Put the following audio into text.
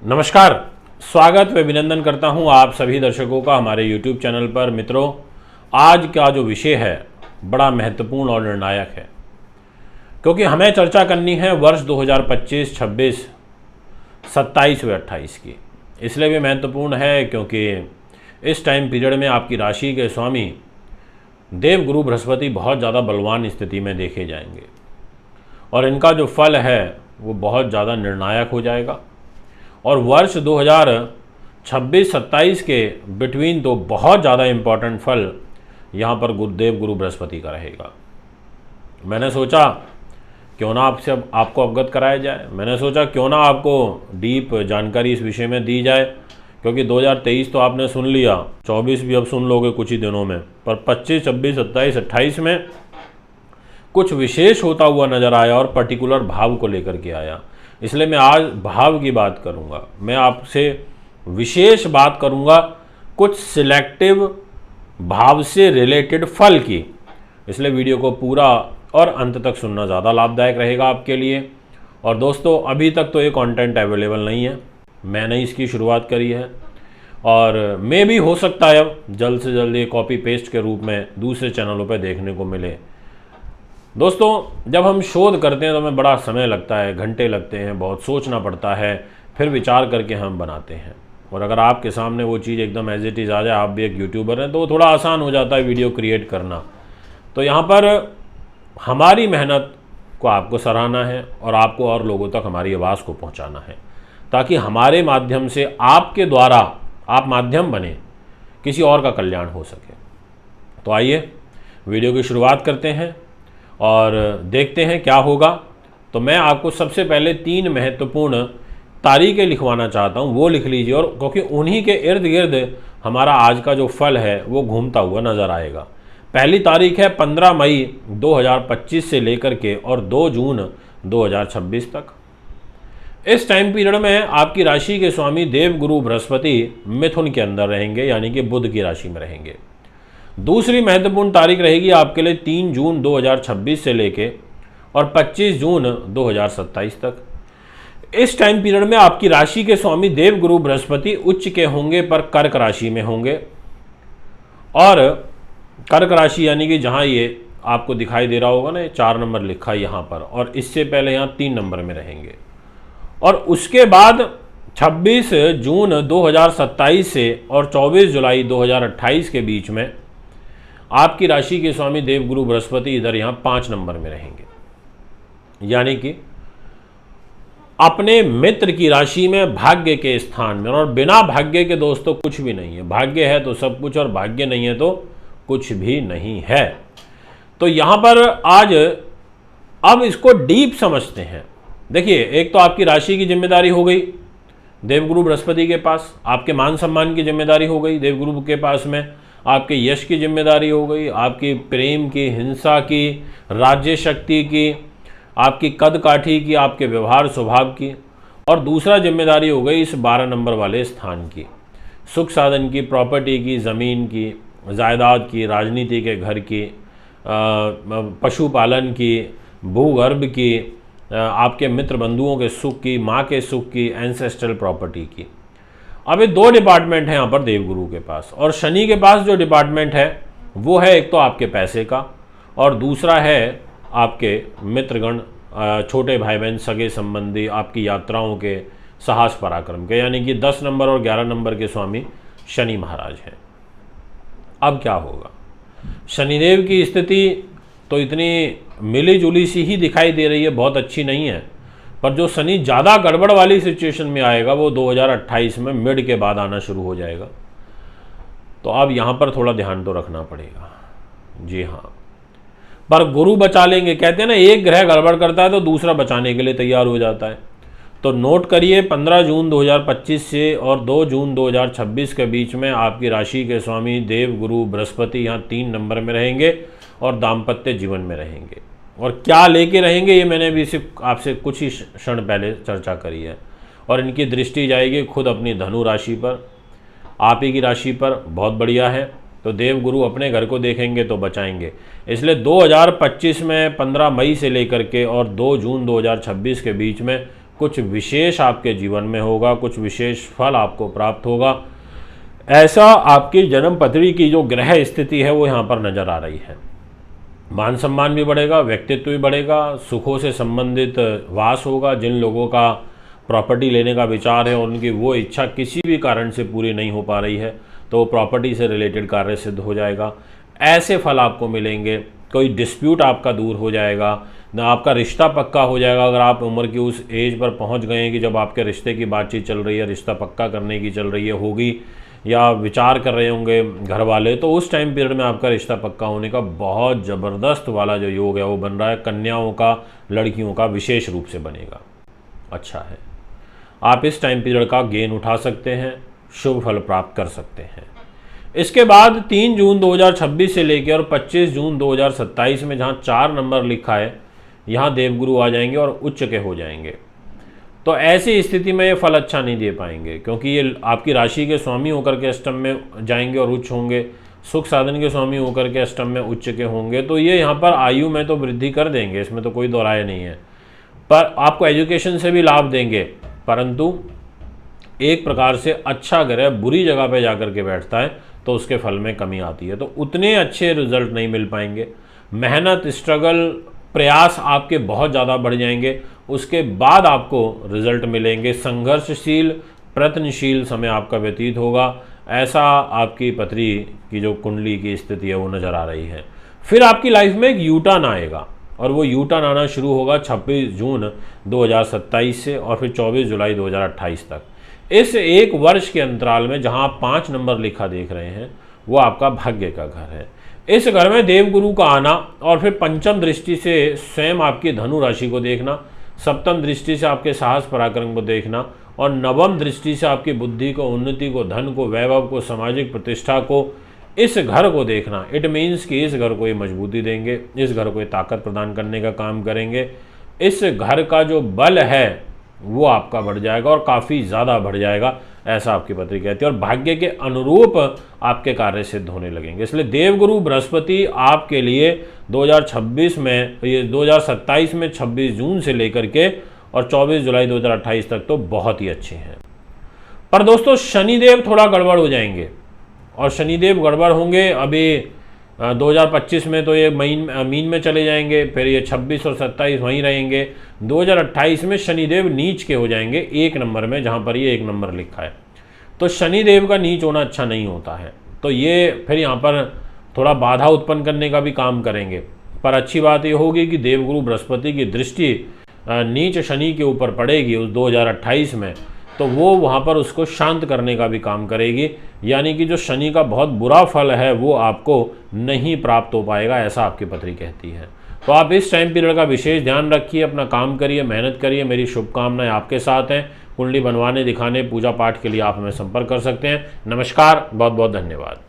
नमस्कार, स्वागत व अभिनंदन करता हूं आप सभी दर्शकों का हमारे YouTube चैनल पर। मित्रों, आज का जो विषय है बड़ा महत्वपूर्ण और निर्णायक है, क्योंकि हमें चर्चा करनी है वर्ष 2025, 26, 27 व 28 की। इसलिए भी महत्वपूर्ण है क्योंकि इस टाइम पीरियड में आपकी राशि के स्वामी देव गुरु बृहस्पति बहुत ज़्यादा बलवान स्थिति में देखे जाएंगे और इनका जो फल है वो बहुत ज़्यादा निर्णायक हो जाएगा। और वर्ष 2026-27 के बिटवीन तो बहुत ज़्यादा इम्पॉर्टेंट फल यहाँ पर गुरुदेव गुरु बृहस्पति का रहेगा। मैंने सोचा क्यों ना आपसे आपको अवगत कराया जाए, मैंने सोचा क्यों ना आपको डीप जानकारी इस विषय में दी जाए, क्योंकि 2023 तो आपने सुन लिया, 24 भी अब सुन लोगे कुछ ही दिनों में, पर 25, 26, 27, 28 में कुछ विशेष होता हुआ नज़र आया और पर्टिकुलर भाव को लेकर के आया। इसलिए मैं आज भाव की बात करूंगा, मैं आपसे विशेष बात करूंगा कुछ सिलेक्टिव भाव से रिलेटेड फल की। इसलिए वीडियो को पूरा और अंत तक सुनना ज़्यादा लाभदायक रहेगा आपके लिए। और दोस्तों, अभी तक तो ये कंटेंट अवेलेबल नहीं है, मैंने इसकी शुरुआत करी है और मे भी हो सकता है अब जल्द से जल्द ये कॉपी पेस्ट के रूप में दूसरे चैनलों पर देखने को मिले। दोस्तों, जब हम शोध करते हैं तो हमें बड़ा समय लगता है, घंटे लगते हैं, बहुत सोचना पड़ता है, फिर विचार करके हम बनाते हैं। और अगर आपके सामने वो चीज़ एकदम एज इट इज़ आ जाए, आप भी एक यूट्यूबर हैं, तो थोड़ा आसान हो जाता है वीडियो क्रिएट करना। तो यहाँ पर हमारी मेहनत को आपको सराहना है और आपको और लोगों तक हमारी आवाज़ को पहुँचाना है, ताकि हमारे माध्यम से आपके द्वारा आप माध्यम बने, किसी और का कल्याण हो सके। तो आइए वीडियो की शुरुआत करते हैं और देखते हैं क्या होगा। तो मैं आपको सबसे पहले 3 महत्वपूर्ण तारीखें लिखवाना चाहता हूं, वो लिख लीजिए, और क्योंकि उन्हीं के इर्द गिर्द हमारा आज का जो फल है वो घूमता हुआ नज़र आएगा। पहली तारीख है 15 मई 2025 से लेकर के और 2 जून 2026 तक। इस टाइम पीरियड में आपकी राशि के स्वामी देव गुरु बृहस्पति मिथुन के अंदर रहेंगे, यानी कि बुध की राशि में रहेंगे। दूसरी महत्वपूर्ण तारीख रहेगी आपके लिए 3 जून 2026 से लेके और 25 जून 2027 तक। इस टाइम पीरियड में आपकी राशि के स्वामी देव गुरु बृहस्पति उच्च के होंगे, पर कर्क राशि में होंगे। और कर्क राशि यानी कि जहां ये आपको दिखाई दे रहा होगा ना, 4 नंबर लिखा है यहाँ पर, और इससे पहले यहाँ 3 नंबर में रहेंगे। और उसके बाद 26 जून 2027 से और 24 जुलाई 2028 के बीच में आपकी राशि के स्वामी देव गुरु बृहस्पति इधर यहाँ 5 नंबर में रहेंगे, यानी कि अपने मित्र की राशि में भाग्य के स्थान में। और बिना भाग्य के दोस्तों कुछ भी नहीं है, भाग्य है तो सब कुछ, और भाग्य नहीं है तो कुछ भी नहीं है। तो यहाँ पर आज अब इसको डीप समझते हैं। देखिए, एक तो आपकी राशि की जिम्मेदारी हो गई देवगुरु बृहस्पति के पास, आपके मान सम्मान की जिम्मेदारी हो गई देवगुरु के पास में, आपके यश की जिम्मेदारी हो गई, आपकी प्रेम की, हिंसा की, राज्य शक्ति की, आपकी कद काठी की, आपके व्यवहार स्वभाव की। और दूसरा जिम्मेदारी हो गई इस 12 नंबर वाले स्थान की, सुख साधन की, प्रॉपर्टी की, ज़मीन की, जायदाद की, राजनीति के घर की, पशुपालन की, भूगर्भ की, आपके मित्र बंधुओं के सुख की, माँ के सुख की, एंसेस्ट्रल प्रॉपर्टी की। अब ये 2 डिपार्टमेंट हैं यहाँ पर देवगुरु के पास। और शनि के पास जो डिपार्टमेंट है वो है एक तो आपके पैसे का, और दूसरा है आपके मित्रगण, छोटे भाई बहन, सगे संबंधी, आपकी यात्राओं के, साहस पराक्रम के, यानी कि 10 नंबर और 11 नंबर के स्वामी शनि महाराज हैं। अब क्या होगा? शनिदेव की स्थिति तो इतनी मिली जुली सी ही दिखाई दे रही है, बहुत अच्छी नहीं है, पर जो शनि ज़्यादा गड़बड़ वाली सिचुएशन में आएगा वो 2028 में मिड के बाद आना शुरू हो जाएगा। तो अब यहाँ पर थोड़ा ध्यान तो रखना पड़ेगा। जी हाँ, पर गुरु बचा लेंगे। कहते हैं ना, एक ग्रह गड़बड़ करता है तो दूसरा बचाने के लिए तैयार हो जाता है। तो नोट करिए, 15 जून 2025 से और 2 जून 2026 के बीच में आपकी राशि के स्वामी देव गुरु बृहस्पति यहाँ 3 नंबर में रहेंगे और दाम्पत्य जीवन में रहेंगे। और क्या लेके रहेंगे ये मैंने भी सिर्फ आपसे कुछ ही क्षण पहले चर्चा करी है। और इनकी दृष्टि जाएगी खुद अपनी धनु राशि पर, आप ही की राशि पर, बहुत बढ़िया है। तो देव गुरु अपने घर को देखेंगे तो बचाएंगे। इसलिए 2025 में 15 मई से लेकर के और 2 जून 2026 के बीच में कुछ विशेष आपके जीवन में होगा, कुछ विशेष फल आपको प्राप्त होगा, ऐसा आपकी जन्म पत्री की जो ग्रह स्थिति है वो यहाँ पर नज़र आ रही है। मान सम्मान भी बढ़ेगा, व्यक्तित्व भी बढ़ेगा, सुखों से संबंधित वास होगा। जिन लोगों का प्रॉपर्टी लेने का विचार है, उनकी वो इच्छा किसी भी कारण से पूरी नहीं हो पा रही है, तो प्रॉपर्टी से रिलेटेड कार्य सिद्ध हो जाएगा। ऐसे फल आपको मिलेंगे। कोई डिस्प्यूट आपका दूर हो जाएगा, ना आपका रिश्ता पक्का हो जाएगा। अगर आप उम्र की उस एज पर पहुंच गए हैं कि जब आपके रिश्ते की बातचीत चल रही है, रिश्ता पक्का करने की चल रही है, होगी या विचार कर रहे होंगे घर वाले, तो उस टाइम पीरियड में आपका रिश्ता पक्का होने का बहुत ज़बरदस्त वाला जो योग है वो बन रहा है। कन्याओं का, लड़कियों का विशेष रूप से बनेगा। अच्छा है, आप इस टाइम पीरियड का गेन उठा सकते हैं, शुभ फल प्राप्त कर सकते हैं। इसके बाद 3 जून 2026 से लेकर और 25 जून 2027 में जहाँ 4 नंबर लिखा है, यहाँ देवगुरु आ जाएंगे और उच्च के हो जाएंगे। तो ऐसी स्थिति में ये फल अच्छा नहीं दे पाएंगे, क्योंकि ये आपकी राशि के स्वामी होकर के अष्टम में जाएंगे और उच्च होंगे, सुख साधन के स्वामी होकर के अष्टम में उच्च के होंगे। तो ये यहाँ पर आयु में तो वृद्धि कर देंगे, इसमें तो कोई दो राय नहीं है, पर आपको एजुकेशन से भी लाभ देंगे। परंतु एक प्रकार से अच्छा ग्रह बुरी जगह पे जाकर के बैठता है तो उसके फल में कमी आती है, तो उतने अच्छे रिजल्ट नहीं मिल पाएंगे। मेहनत, स्ट्रगल, प्रयास आपके बहुत ज़्यादा बढ़ जाएंगे, उसके बाद आपको रिजल्ट मिलेंगे। संघर्षशील, प्रयत्नशील समय आपका व्यतीत होगा, ऐसा आपकी पत्री की जो कुंडली की स्थिति है वो नज़र आ रही है। फिर आपकी लाइफ में एक यू टर्न आएगा, और वो यू टर्न आना शुरू होगा 26 जून 2027 से और फिर 24 जुलाई 2028 तक। इस एक वर्ष के अंतराल में जहां आप 5 नंबर लिखा देख रहे हैं, वो आपका भाग्य का घर है। इस घर में देवगुरु का आना और फिर पंचम दृष्टि से स्वयं आपकी धनु राशि को देखना, सप्तम दृष्टि से आपके साहस पराक्रम को देखना और नवम दृष्टि से आपकी बुद्धि को, उन्नति को, धन को, वैभव को, सामाजिक प्रतिष्ठा को, इस घर को देखना, इट मीन्स कि इस घर को ये मजबूती देंगे, इस घर को ये ताकत प्रदान करने का काम करेंगे। इस घर का जो बल है वो आपका बढ़ जाएगा और काफ़ी ज़्यादा बढ़ जाएगा, ऐसा आपकी पत्री कहती है, और भाग्य के अनुरूप आपके कार्य सिद्ध होने लगेंगे। इसलिए देवगुरु बृहस्पति आपके लिए 2026 में, ये 2027 में 26 जून से लेकर के और 24 जुलाई 2028 तक तो बहुत ही अच्छे हैं। पर दोस्तों शनिदेव थोड़ा गड़बड़ हो जाएंगे, और शनिदेव गड़बड़ होंगे अभी 2025 में तो ये मीन में चले जाएंगे, फिर ये 26 और 27 वहीं रहेंगे। 2028 में शनिदेव नीच के हो जाएंगे 1 नंबर में, जहाँ पर ये 1 नंबर लिखा है। तो शनिदेव का नीच होना अच्छा नहीं होता है, तो ये फिर यहाँ पर थोड़ा बाधा उत्पन्न करने का भी काम करेंगे। पर अच्छी बात ये होगी कि देवगुरु बृहस्पति की दृष्टि नीच शनि के ऊपर पड़ेगी उस 2028 में, तो वो वहाँ पर उसको शांत करने का भी काम करेगी। यानी कि जो शनि का बहुत बुरा फल है वो आपको नहीं प्राप्त हो पाएगा, ऐसा आपकी पत्री कहती है। तो आप इस टाइम पीरियड का विशेष ध्यान रखिए, अपना काम करिए, मेहनत करिए। मेरी शुभकामनाएं आपके साथ हैं। कुंडली बनवाने, दिखाने, पूजा पाठ के लिए आप हमें संपर्क कर सकते हैं। नमस्कार, बहुत बहुत धन्यवाद।